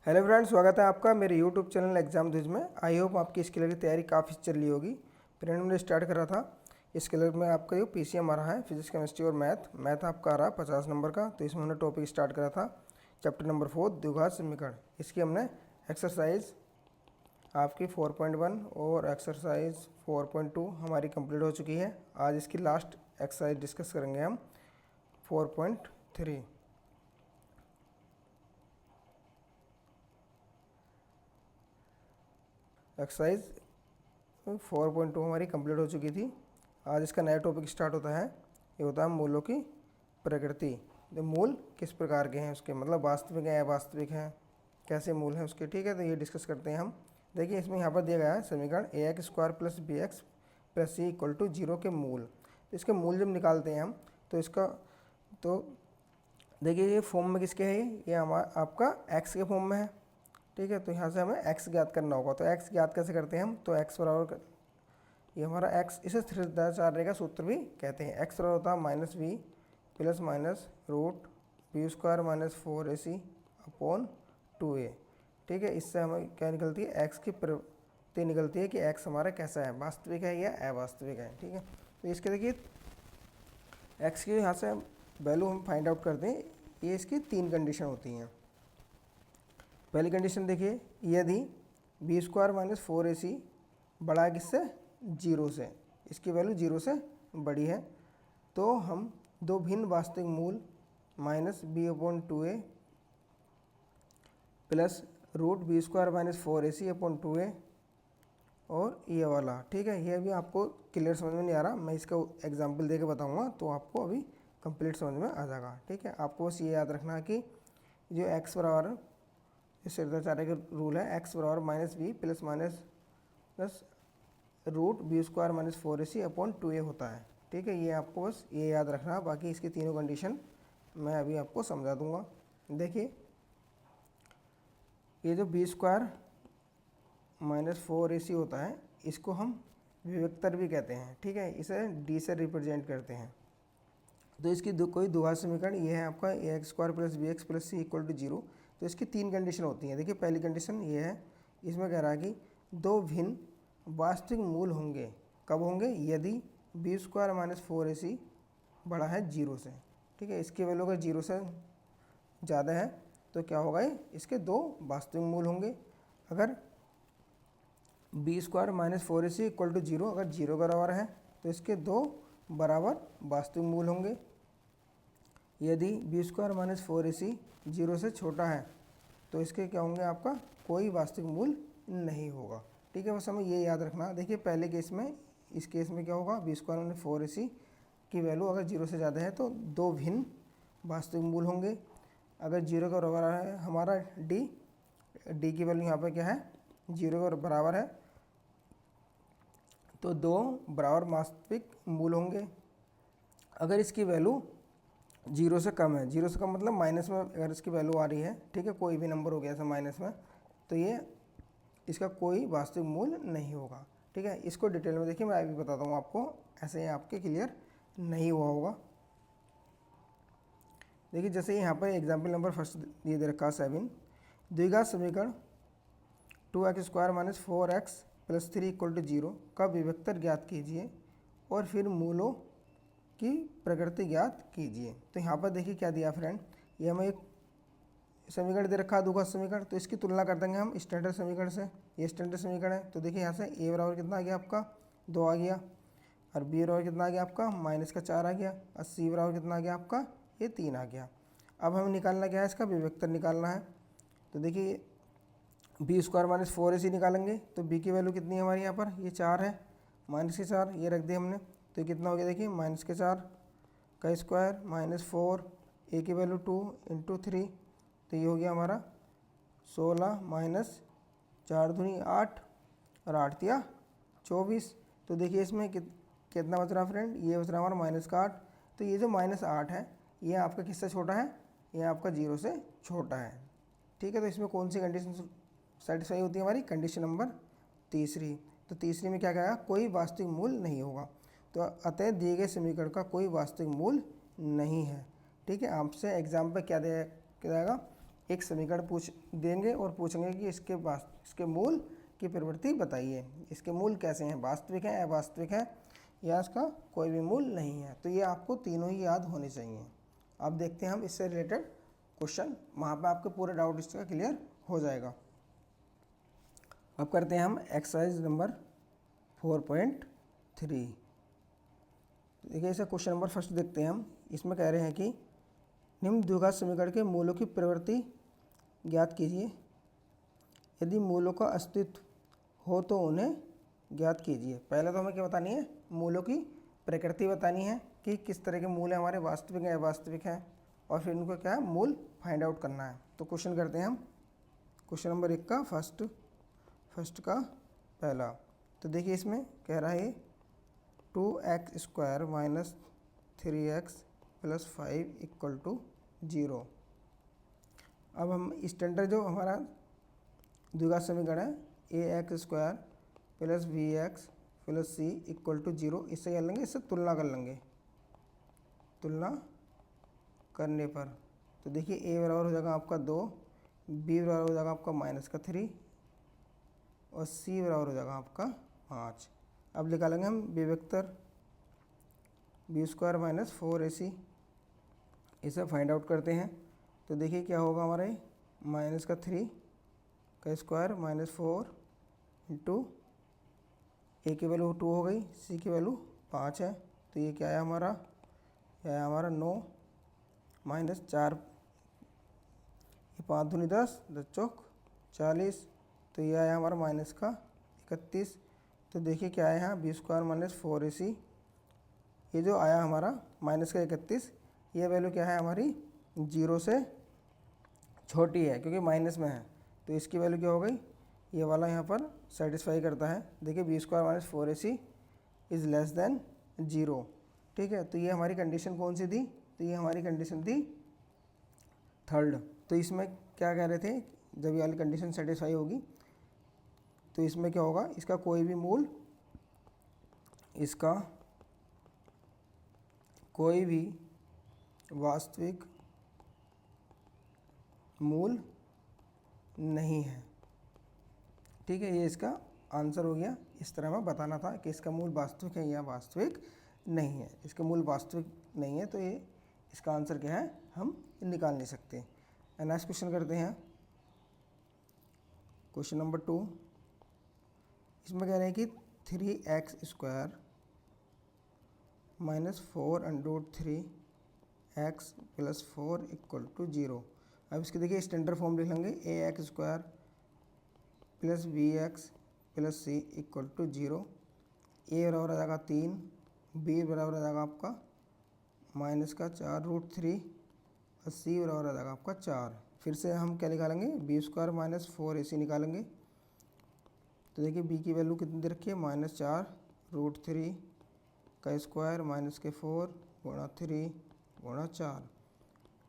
Hello friends, स्वागत है आपका मेरे यूट्यूब चैनल एग्जाम द्विज में। आई होप आपकी इस क्लियर की तैयारी काफ़ी चल रही होगी। प्रीलिमिनरी स्टार्ट कर रहा था। इस क्लियर में आपका जो पीसीएम आ रहा है फिजिक्स केमिस्ट्री और मैथ आपका आ रहा है 50 नंबर का। तो इसमें हमने टॉपिक स्टार्ट करा था चैप्टर नंबर 4 द्विघात समीकरण। इसकी हमने एक्सरसाइज आपकी 4.1 और एक्सरसाइज 4.2 हमारी कंप्लीट हो चुकी है। आज इसकी लास्ट एक्सरसाइज डिस्कस करेंगे हम 4.3। एक्सरसाइज 4.2 हमारी कंप्लीट हो चुकी थी। आज इसका नया टॉपिक स्टार्ट होता है। ये होता है मूलों की प्रकृति। तो मूल किस प्रकार के हैं उसके, मतलब वास्तविक हैं अवास्तविक हैं, कैसे मूल हैं उसके। ठीक है, तो ये डिस्कस करते हैं हम। देखिए इसमें यहाँ पर दिया गया है समीकरण ax² + bx + c = 0 के मूल। तो इसके मूल जब निकालते हैं हम तो इसका तो देखिए ये फॉर्म में किसके है, ये हमारा आपका x के फॉर्म में है। ठीक है, तो यहाँ से हमें x ज्ञात करना होगा। तो x ज्ञात कैसे करते हैं हम, तो x बराबर ये हमारा x, इसे स्थिराचार्य का सूत्र भी कहते हैं। x बराबर होता है -v ± √b² - 4ac/2a। ठीक है, इससे हमें क्या निकलती है, x की प्रवृत्ति निकलती है कि x हमारा कैसा है, वास्तविक है या अवास्तविक है। ठीक है, तो इसके देखिए x की यहाँ से वैल्यू हम फाइंड आउट करते हैं। ये इसकी 3 कंडीशन होती हैं। पहली कंडीशन देखिए, यदि b² - 4ac बड़ा है किससे, 0 से, इसकी वैल्यू 0 से बड़ी है, तो हम दो भिन्न वास्तविक मूल -b/2a प्लस √b² - 4ac/2a और ये वाला। ठीक है, ये अभी आपको क्लियर समझ में नहीं आ रहा, मैं इसका एग्जाम्पल दे के बताऊँगा तो आपको अभी कंप्लीट समझ में आ जाएगा। ठीक है, आपको बस ये याद रखना कि जो x बराबर स्थिराचार्य का रूल है, x बराबर -v प्लस √b² - 4ac/2a होता है। ठीक है, ये आपको बस ये याद रखना। बाकी इसकी तीनों कंडीशन मैं अभी आपको समझा दूंगा। देखिए ये जो b² - 4ac होता है, इसको हम विभक्तर भी कहते हैं। ठीक है, इसे d से रिप्रेजेंट करते हैं। तो इसकी कोई द्विघात समीकरण ये है आपका ax² + bx + c = 0। तो इसकी 3 कंडीशन होती हैं। देखिए पहली कंडीशन ये है, इसमें कह रहा है कि दो भिन्न वास्तविक मूल होंगे। कब होंगे, यदि b² - 4ac बड़ा है 0 से। ठीक है, इसकी वैल्यू अगर 0 से ज़्यादा है तो क्या होगा, इसके दो वास्तविक मूल होंगे। अगर b² - 4ac = 0, अगर 0 के बराबर है तो इसके दो बराबर वास्तविक मूल होंगे। यदि b² - 4ac 0 से छोटा है तो इसके क्या होंगे, आपका कोई वास्तविक मूल नहीं होगा। ठीक है, बस हमें ये याद रखना। देखिए पहले केस में, इस केस में क्या होगा, b² - 4ac की वैल्यू अगर 0 से ज़्यादा है तो दो भिन्न वास्तविक मूल होंगे। अगर 0 का बराबर है हमारा d की वैल्यू यहाँ पर क्या है, 0 के बराबर है, तो दो बराबर वास्तविक मूल होंगे। अगर इसकी वैल्यू 0 से कम है, 0 से कम मतलब माइनस में अगर इसकी वैल्यू आ रही है, ठीक है, कोई भी नंबर हो गया ऐसा माइनस में, तो ये इसका कोई वास्तविक मूल नहीं होगा। ठीक है, इसको डिटेल में देखिए, मैं अभी बताता हूँ आपको, ऐसे आपके क्लियर नहीं हुआ होगा। देखिए जैसे यहाँ पर एग्जाम्पल नंबर फर्स्ट ये दे रखा 7, द्विघात समीकरण 2x² - 4x + 3 = 0 का विभक्तर ज्ञात कीजिए और फिर मूलों की प्रकृति ज्ञात कीजिए। तो यहाँ पर देखिए क्या दिया फ्रेंड, ये हमें एक समीकरण दे रखा है द्विघात समीकरण, तो इसकी तुलना कर देंगे हम स्टैंडर्ड समीकरण से। ये स्टैंडर्ड समीकरण है, तो देखिए यहाँ से a बराबर कितना आ गया आपका 2 आ गया, और b बराबर कितना आ गया आपका -4 आ गया, और c बराबर कितना आ गया आपका ये 3 आ गया। अब हमें निकालना क्या है, इसका विभक्तर निकालना है। तो देखिए b² - 4ac निकालेंगे तो b की वैल्यू कितनी है हमारी यहाँ पर, ये 4 है, -4 ये रख दिया हमने, तो कितना हो गया देखिए -4 का स्क्वायर -4, a की वैल्यू 2 × 3, तो ये हो गया हमारा 16 -4 दूनी 8 और 8 तिया 24। तो देखिए इसमें कितना बच रहा फ्रेंड, ये बच रहा हमारा -8। तो ये जो -8 है ये आपका किससे छोटा है, ये आपका 0 से छोटा है। ठीक है, तो इसमें कौन सी कंडीशन सेटिस्फाई होती है हमारी, कंडीशन नंबर तीसरी। तो तीसरी में क्या कहेगा, कोई वास्तविक मूल नहीं होगा। तो अतः दिए गए समीकरण का कोई वास्तविक मूल नहीं है। ठीक है, आपसे एग्जाम पे क्या दिया जाएगा, एक समीकरण पूछ देंगे और पूछेंगे कि इसके मूल की प्रवृत्ति बताइए, इसके मूल कैसे हैं, वास्तविक हैं, अवास्तविक हैं या इसका कोई भी मूल नहीं है। तो ये आपको तीनों ही याद होने चाहिए। अब देखते हैं हम इससे रिलेटेड क्वेश्चन, वहाँ पे आपके पूरे डाउट इसका क्लियर हो जाएगा। अब करते हैं हम एक्सरसाइज नंबर 4.3। देखिए इसे क्वेश्चन नंबर फर्स्ट देखते हैं हम। इसमें कह रहे हैं कि निम्न द्विघात समीकरण के मूलों की प्रवृत्ति ज्ञात कीजिए। यदि मूलों का अस्तित्व हो तो उन्हें ज्ञात कीजिए। पहले तो हमें क्या बतानी है, मूलों की प्रकृति बतानी है कि किस तरह के मूल हैं हमारे, वास्तविक हैं अवास्तविक हैं, और फिर उनको क्या है मूल फाइंड आउट करना है। तो क्वेश्चन करते हैं हम क्वेश्चन नंबर 1 का फर्स्ट का पहला। तो देखिए इसमें कह रहा है 2x² minus 3x plus 5 equal to 0। अब हम स्टैंडर्ड जो हमारा द्विघात समीकरण है ax² plus bx plus c equal to 0, इससे क्या लेंगे, इससे तुलना कर लेंगे। तुलना करने पर तो देखिए a बराबर हो जाएगा आपका 2, b बराबर हो जाएगा आपका -3 और c बराबर हो जाएगा आपका 5। अब निकालेंगे हम b vector b² minus 4ac, इसे फाइंड आउट करते हैं। तो देखिए क्या होगा हमारे -3 का स्क्वायर माइनस 4 इंटू ए की वैल्यू 2 हो गई, सी की वैल्यू 5 है। तो ये क्या है हमारा, यह है हमारा 9 माइनस 4, ये 5 दूनी 10, 10 चौक 40। तो ये आया हमारा माइनस का 31। तो देखिए क्या है यहाँ b² माइनस 4ac, ये जो आया हमारा माइनस का 31, ये वैल्यू क्या है हमारी 0 से छोटी है क्योंकि माइनस में है। तो इसकी वैल्यू क्या हो गई, ये वाला यहाँ पर सेटिस्फाई करता है। देखिए b² minus 4ac is less than 0। ठीक है, तो ये हमारी कंडीशन कौन सी थी, तो ये हमारी कंडीशन थी थर्ड। तो इसमें क्या कह रहे थे, जब ये वाली कंडीशन सेटिस्फाई होगी तो इसमें क्या होगा, इसका कोई भी मूल, इसका कोई भी वास्तविक मूल नहीं है। ठीक है, ये इसका आंसर हो गया। इस तरह में बताना था कि इसका मूल वास्तविक है या वास्तविक नहीं है। इसका मूल वास्तविक नहीं है तो ये इसका आंसर क्या है, हम निकाल नहीं सकते। नेक्स्ट क्वेश्चन करते हैं क्वेश्चन नंबर 2। इसमें कह रहे हैं कि 3x² minus 4√3x plus 4 equal to 0। अब इसके देखिए स्टैंडर्ड फॉर्म लिख लेंगे, ax² plus bx plus c equal to 0। a बराबर आ जाएगा 3, b बराबर आ जाएगा आपका माइनस का 4√3 और c बराबर आ जाएगा आपका 4। फिर से हम क्या निकालेंगे, b² माइनस 4ac निकालेंगे। तो देखिए b की वैल्यू कितनी दे रखी है, -4√3 का स्क्वायर माइनस के 4 गुणा 3 गुणा 4।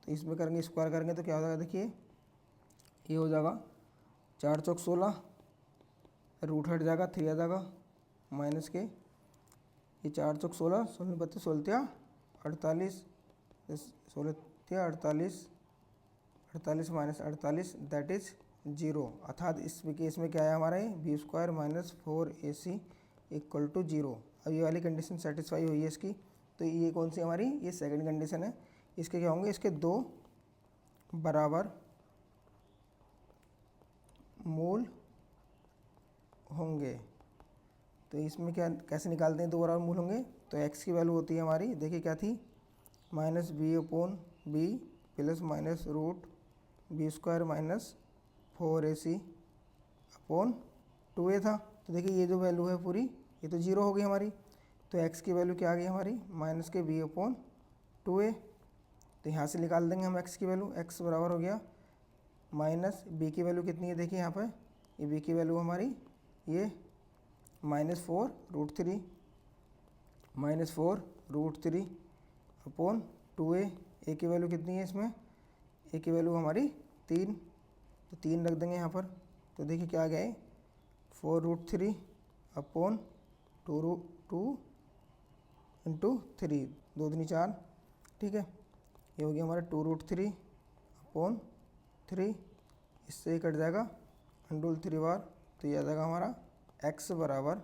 तो इसमें करेंगे स्क्वायर करेंगे तो क्या हो जाएगा, देखिए ये हो जाएगा 4 चौक 16, रूट हट जाएगा 3 आ जाएगा माइनस के, ये 4 चौक 16, 16 32 16 48, 16 48, 48 माइनस 48 दैट इज 0। अर्थात इस केस में क्या है हमारा, b² minus 4ac equal to 0। अब ये वाली कंडीशन सेटिस्फाई हुई है इसकी। तो ये कौन सी हमारी, ये सेकंड कंडीशन है। इसके क्या होंगे, इसके 2 बराबर मूल होंगे। तो इसमें क्या कैसे निकालते हैं, 2 बराबर मूल होंगे। तो x की वैल्यू होती है हमारी, देखिए क्या थी, -b/b plus minus root b² minus 4ac upon 2a था। तो देखिए ये जो वैल्यू है पूरी, ये तो 0 हो गई हमारी। तो x की वैल्यू क्या आ गई हमारी, माइनस के b/2a। तो यहाँ से निकाल देंगे हम x की वैल्यू, x बराबर हो गया माइनस b की वैल्यू कितनी है, देखिए यहाँ पर ये b की वैल्यू हमारी ये -4√3 -4√3 अपॉन 2a। a की वैल्यू कितनी है इसमें, a की वैल्यू हमारी 3, तो 3 रख देंगे यहाँ पर। तो देखिए क्या आ गया है, 4√3 अपॉन 2 इंटू 3, 2 दूनी 4। ठीक है, ये हो गया हमारा 2√3 अपॉन 3, इससे ही कट जाएगा अंडर 3 बार, तो ये आ जाएगा हमारा x बराबर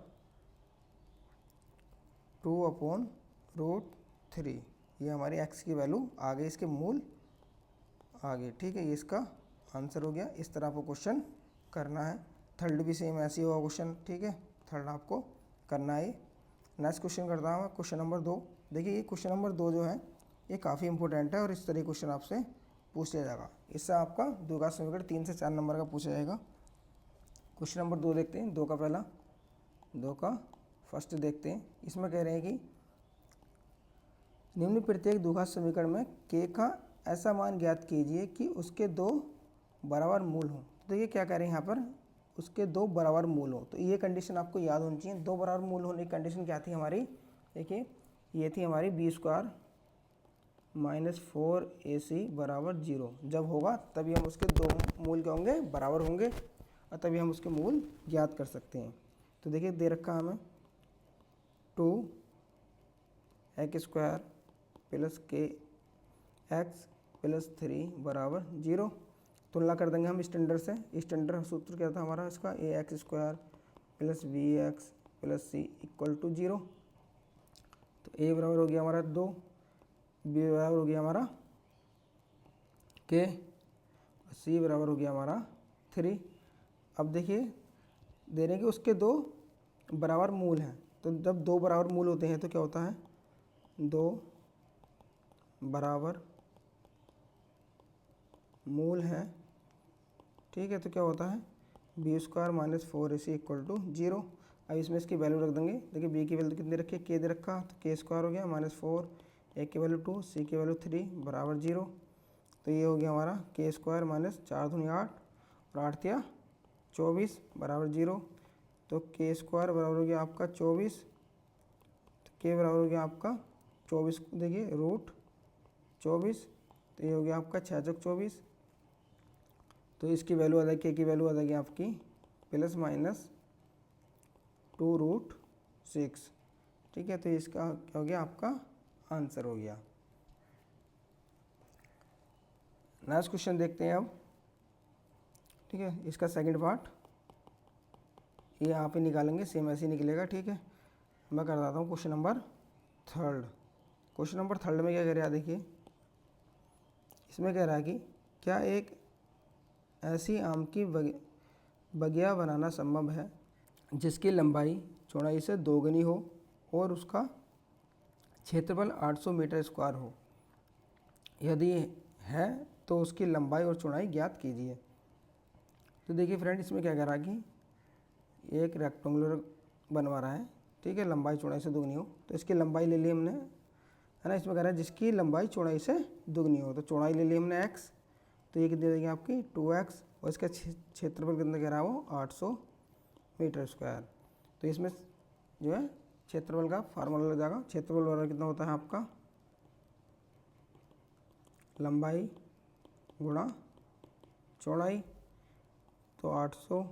2/√3। ये हमारी x की वैल्यू आ गई, इसके मूल आ गए। ठीक है, ये इसका आंसर हो गया। इस तरह आपको क्वेश्चन करना है। थर्ड भी सेम ऐसे ही होगा क्वेश्चन। ठीक है, थर्ड आपको करना है। नेक्स्ट क्वेश्चन करता हूँ क्वेश्चन नंबर 2। देखिए ये क्वेश्चन नंबर 2 जो है ये काफ़ी इंपॉर्टेंट है और इस तरह क्वेश्चन आपसे पूछ लिया जाएगा। इससे आपका द्विघात समीकरण 3 से 4 नंबर का पूछा जाएगा। क्वेश्चन नंबर 2 देखते हैं, 2 का पहला, 2 का फर्स्ट देखते हैं। इसमें कह रहे हैं कि निम्न प्रत्येक द्विघात समीकरण में k का ऐसा मान ज्ञात कीजिए कि उसके 2 बराबर मूल हों। तो देखिए क्या कह रहे हैं यहाँ पर, उसके 2 बराबर मूल हो। तो ये कंडीशन आपको याद होनी चाहिए। 2 बराबर मूल होने की कंडीशन क्या थी हमारी, देखिए ये थी हमारी b² - 4ac बराबर 0। जब होगा तभी हम उसके 2 मूल क्या होंगे, बराबर होंगे, और तभी हम उसके मूल ज्ञात कर सकते हैं। तो देखिए दे रखा हमें 2x² + kx + 3 बराबर 0। तुलना कर देंगे हम स्टैंडर्ड से। स्टैंडर्ड सूत्र क्या था हमारा इसका, ax² + bx + c = 0। तो a बराबर हो गया हमारा 2, b बराबर हो गया हमारा k, और c बराबर हो गया हमारा 3। अब देखिए दे रहे हैं कि उसके 2 बराबर मूल हैं। तो जब 2 बराबर मूल होते हैं तो क्या होता है, 2 बराबर मूल हैं। ठीक है, तो क्या होता है b² - 4ac = 0। अब इसमें इसकी वैल्यू रख देंगे। देखिए b की वैल्यू कितनी रखी है, k दे रखा, तो k² हो गया -4, a की वैल्यू 2, c की वैल्यू 3 बराबर 0। तो ये हो गया हमारा k² - 4 दूनी 8 और 8 तिया 24 बराबर 0। तो k² बराबर हो गया आपका 24, तो k बराबर हो गया आपका 24, देखिए √24, तो ये हो गया आपका 6 × 24। तो इसकी वैल्यू आ जाएगी, k की वैल्यू आ जाएगी आपकी ±2√6। ठीक है, तो इसका क्या हो गया, आपका आंसर हो गया। नेक्स्ट क्वेश्चन देखते हैं अब। ठीक है, इसका सेकंड पार्ट ये यहाँ पे निकालेंगे, सेम ऐसे ही निकलेगा। ठीक है, मैं कर देता हूँ क्वेश्चन नंबर 3। क्वेश्चन नंबर 3 में क्या कह रहा है, देखिए इसमें कह रहा है कि क्या एक ऐसी आम की बगिया बनाना संभव है जिसकी लंबाई चौड़ाई से 2 गुनी हो और उसका क्षेत्रफल 800 मीटर स्क्वायर हो। यदि है तो उसकी लंबाई और चौड़ाई ज्ञात कीजिए। तो देखिए फ्रेंड, इसमें क्या कह रहा है कि एक रेक्टेंगुलर बनवा रहा है। ठीक है, लंबाई चौड़ाई से 2 गुनी हो, तो इसकी लंबाई ले ली हमने, है ना। इसमें कह रहा है जिसकी लंबाई चौड़ाई से 2 गुनी हो, तो चौड़ाई ले ली हमने x, तो ये कितनी देगी आपकी 2x, और इसका क्षेत्रफल कितना कह रहा है वो 800 मीटर स्क्वायर। तो इसमें जो है क्षेत्रफल का फार्मूला लग जाएगा। क्षेत्रफल बराबर कितना होता है आपका, लंबाई गुणा चौड़ाई। तो 800,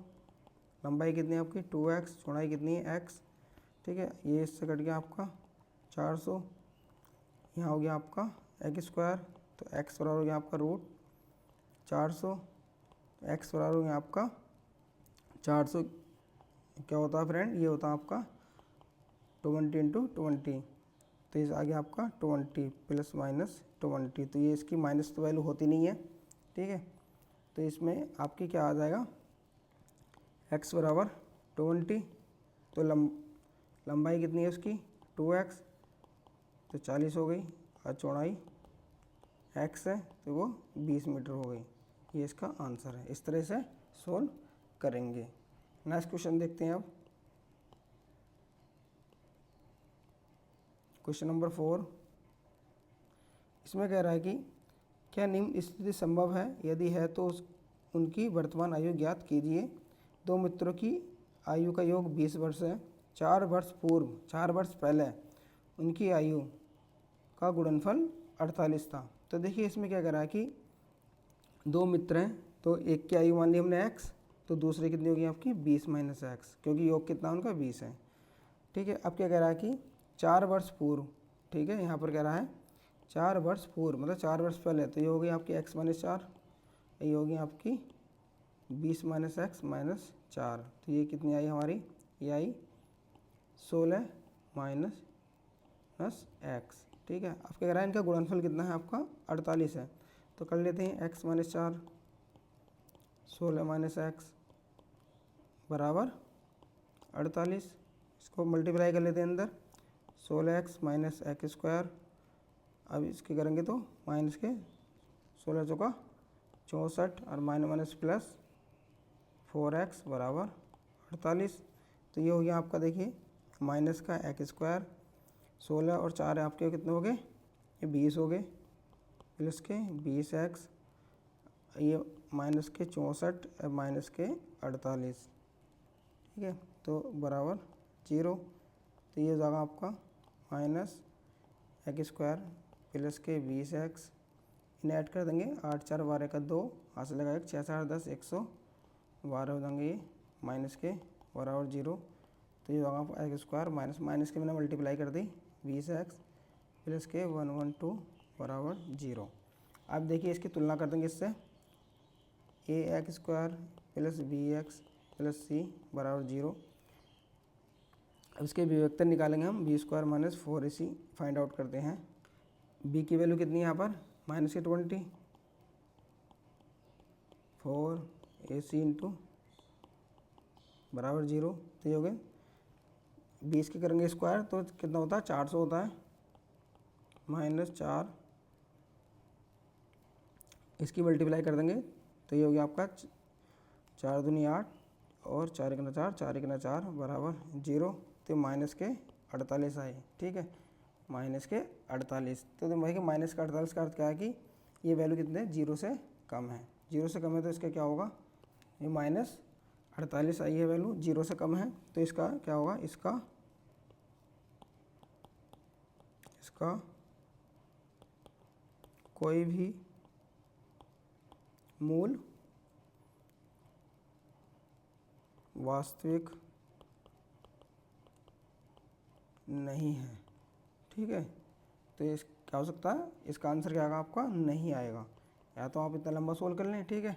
लंबाई कितनी है आपकी 2x, चौड़ाई कितनी है x। ठीक है, ये इससे कट गया आपका 400, यहाँ हो गया आपका x², तो x बराबर हो गया आपका √400, तो x बराबर हो गया आपका 400। क्या होता है फ्रेंड, ये होता है आपका 20 × 20, तो इस आ गया आपका 20 ± 20। तो ये इसकी माइनस तो वैल्यू होती नहीं है। ठीक है, तो इसमें आपकी क्या आ जाएगा, x बराबर 20, तो लंबाई कितनी है उसकी 2x, तो 40 हो गई, और चौड़ाई x है तो वो 20 मीटर हो गई। ये इसका आंसर है। इस तरह से सोल्व करेंगे। नेक्स्ट क्वेश्चन देखते हैं अब। क्वेश्चन नंबर 4, इसमें कह रहा है कि क्या निम्न स्थिति संभव है, यदि है तो उनकी वर्तमान आयु ज्ञात कीजिए। 2 मित्रों की आयु का योग 20 वर्ष है। 4 वर्ष पूर्व, 4 वर्ष पहले उनकी आयु का गुणनफल 48 था। तो देखिए इसमें क्या करा है कि 2 मित्र हैं, तो एक की आयु मान ली हमने x, तो दूसरे कितनी होगी आपकी 20 - x, क्योंकि योग कितना उनका 20 है। ठीक है, अब क्या कह रहा है कि 4 वर्ष पूर्व, ठीक है, यहाँ पर कह रहा है 4 वर्ष पूर्व मतलब 4 वर्ष पहले, तो ये हो गई आपकी x - 4, ये होगी आपकी 20 माइनस एक्स माइनस 4। तो ये कितनी आई हमारी, ये आई 16 माइनस एक्स। ठीक है, अब क्या कह रहा है, इनका गुणनफल कितना है आपका 48 है। तो कर लेते हैं एक्स माइनस 4 16 माइनस एक्स बराबर 48। इसको मल्टीप्लाई कर लेते हैं अंदर, 16 एक्स माइनस एक्स स्क्वायर। अब इसके करेंगे तो माइनस के 16 चौका 64 और माइनस माइनस प्लस 4x बराबर 48। तो ये हो गया आपका, देखिए माइनस का एक्स स्क्वायर, 16 और 4 आपके कितने हो गए, ये 20 हो गए, प्लस के 20x, ये माइनस के 64 माइनस के 48। ठीक है, तो बराबर 0। तो ये हो जाएगा आपका माइनस एक्स स्क्वायर प्लस के 20x, इन्हें ऐड कर देंगे, 8 4 12 का 2, हाथ से लगाएगा 6 4 10 112 हो जाएंगे, ये माइनस के बराबर 0। तो ये होगा आपका एक्स स्क्वायर माइनस माइनस के मैंने मल्टीप्लाई कर दी 20x प्लस के 112 बराबर 0। अब देखिए इसकी तुलना कर देंगे इससे, A X square plus B X plus C बराबर 0। अब इसके विभक्तर निकालेंगे हम, B square minus 4ac find out करते हैं। बी की वैल्यू कितनी है यहाँ पर, माइनस के 20, 4ac इंटू बराबर 0। तो ये हो गए 20 के करेंगे स्क्वायर तो कितना होता है 400 होता है, माइनस 4, इसकी मल्टीप्लाई कर देंगे तो ये हो गया आपका 4 दूनी 8 और 4 1 4, 4 1 4 बराबर 0। तो माइनस के 48 आए। ठीक है, माइनस के 48। तो भाई माइनस का 48 का अर्थ क्या है कि ये वैल्यू कितने 0 से कम है, 0 से कम है तो इसका क्या होगा, ये माइनस 48 आई है वैल्यू, 0 से कम है तो इसका क्या होगा, इसका कोई भी मूल वास्तविक नहीं है। ठीक है, तो इस क्या हो सकता है, इसका आंसर क्या आएगा आपका, नहीं आएगा। या तो आप इतना लंबा सोल्व कर लें, ठीक है,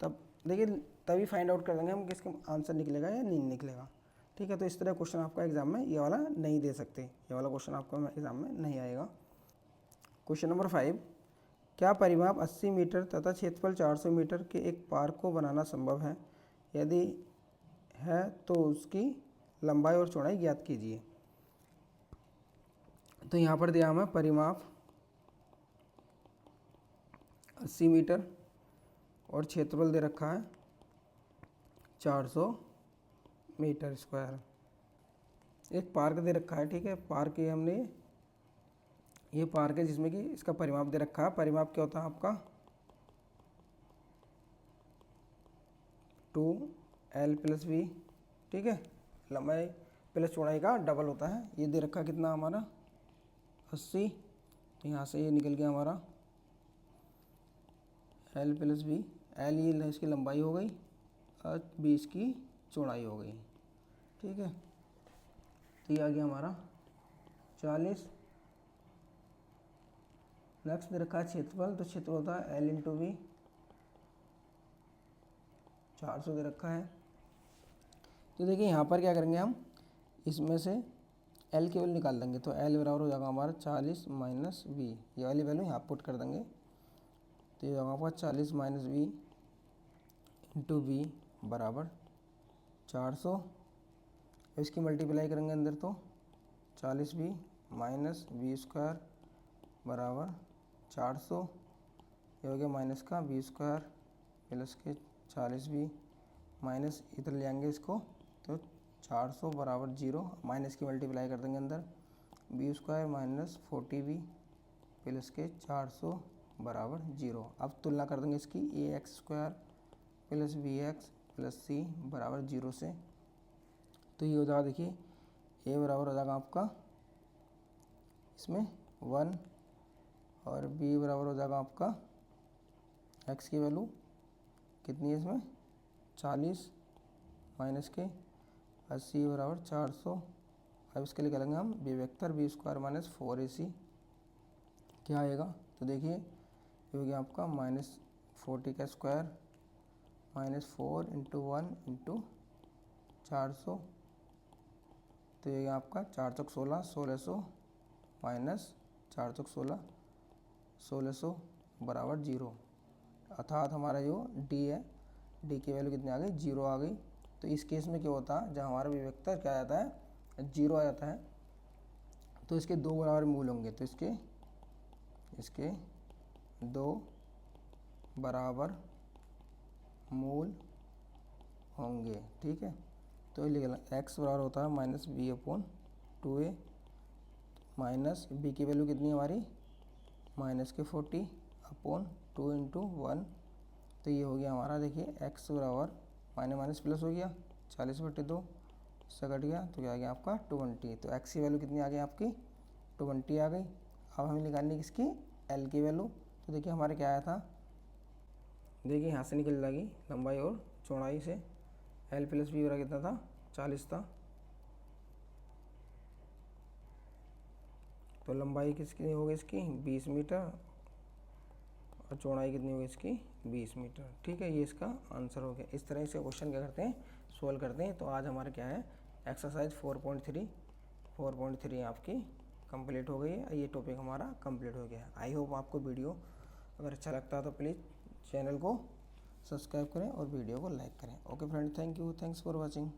तब देखिए तभी फाइंड आउट कर देंगे हम कि इसका आंसर निकलेगा या नहीं निकलेगा। ठीक है, तो इस तरह क्वेश्चन आपका एग्जाम में ये वाला नहीं दे सकते, ये वाला क्वेश्चन आपका एग्जाम में नहीं आएगा। क्वेश्चन नंबर 5, क्या परिमाप 80 मीटर तथा क्षेत्रफल 400 मीटर के एक पार्क को बनाना संभव है, यदि है तो उसकी लंबाई और चौड़ाई ज्ञात कीजिए। तो यहाँ पर दिया हमें परिमाप 80 मीटर और क्षेत्रफल दे रखा है 400 मीटर स्क्वायर, एक पार्क दे रखा है। ठीक है, पार्क ये हमने, ये पार्क है जिसमें कि इसका परिमाप दे रखा है। परिमाप क्या होता है आपका 2l प्लस v। ठीक है, लंबाई प्लस चौड़ाई का डबल होता है। ये दे रखा कितना हमारा 80, तो यहाँ से ये निकल गया हमारा l प्लस v, l ये इसकी लंबाई हो गई और b इसकी चौड़ाई हो गई। ठीक है, तो ये आ गया हमारा 40। नेक्स्ट दे रखा है क्षेत्रफल, तो क्षेत्र होता है l इंटू वी, 400 दे रखा है। तो देखिए यहाँ पर क्या करेंगे हम, इसमें से l की वैल्यू निकाल देंगे, तो l बराबर हो जाएगा हमारा 40 माइनस वी, ये वाली वैल्यू यहाँ पुट कर देंगे, तो ये होगा आपका 40 माइनस वी इंटू वी बराबर 400। इसकी मल्टीप्लाई करेंगे अंदर तो 40 वी माइनस वी स्क्वायर बराबर 400, ये हो गया माइनस का वी स्क्वायर प्लस के 40 वी माइनस इधर ले आएंगे इसको, तो 400 बराबर 0, माइनस की मल्टीप्लाई कर देंगे अंदर, V square minus 40 V plus के 400 बराबर 0। अब तुलना कर देंगे इसकी, A X square plus B X plus C बराबर 0 से। तो ये हो जाएगा, देखिए ए बराबर हो जाएगा आपका इसमें 1 और बी बराबर हो जाएगा आपका एक्स की वैल्यू कितनी है इसमें 40 माइनस के 80 बराबर 400। अब इसके लिए करेंगे हम B vector B square minus 4ac, क्या आएगा, तो देखिए ये हो गया आपका माइनस 40 का स्क्वायर माइनस 4 इंटू 1 इंटू 400, तो ये आपका 4 चौक 16, 1600 माइनस 4 चौक 16, 1600 बराबर 0। अर्थात हमारा जो डी है, डी की वैल्यू कितनी आ गई, 0 आ गई। तो इस केस में क्या होता है, जब हमारा भी वेक्टर क्या आ जाता है, 0 आ जाता है, तो इसके दो बराबर मूल होंगे। तो इसके दो बराबर मूल होंगे, ठीक है। तो लिख लें एक्स बराबर होता है minus B upon 2a, minus B की वैल्यू कितनी है हमारी, माइनस के 40 अपॉन 2 इंटू 1, तो ये हो गया हमारा, देखिए एक्स बराबर माइनस माइनस प्लस हो गया, 40/2 इससे कट गया, तो क्या आ गया आपका 20। तो एक्स की वैल्यू कितनी आ गई आपकी, 20 आ गई। अब हमें निकालनी है किसकी, एल की वैल्यू। तो देखिए हमारे क्या आया था, देखिए यहाँ से निकल जाएगी लंबाई और चौड़ाई से, एल प्लस बी बराबर कितना था, 40 था। तो लंबाई किसकी होगी इसकी, 20 मीटर, और चौड़ाई कितनी होगी इसकी, 20 मीटर, ठीक है। ये इसका आंसर हो गया। इस तरह से क्वेश्चन क्या करते हैं, सोल्व करते हैं। तो आज हमारा क्या है, एक्सरसाइज 4.3 आपकी कंप्लीट हो गई है। ये टॉपिक हमारा कंप्लीट हो गया है। आई होप आपको वीडियो अगर अच्छा लगता है तो प्लीज़ चैनल को सब्सक्राइब करें और वीडियो को लाइक करें। Okay friend, thank you, thanks for watching.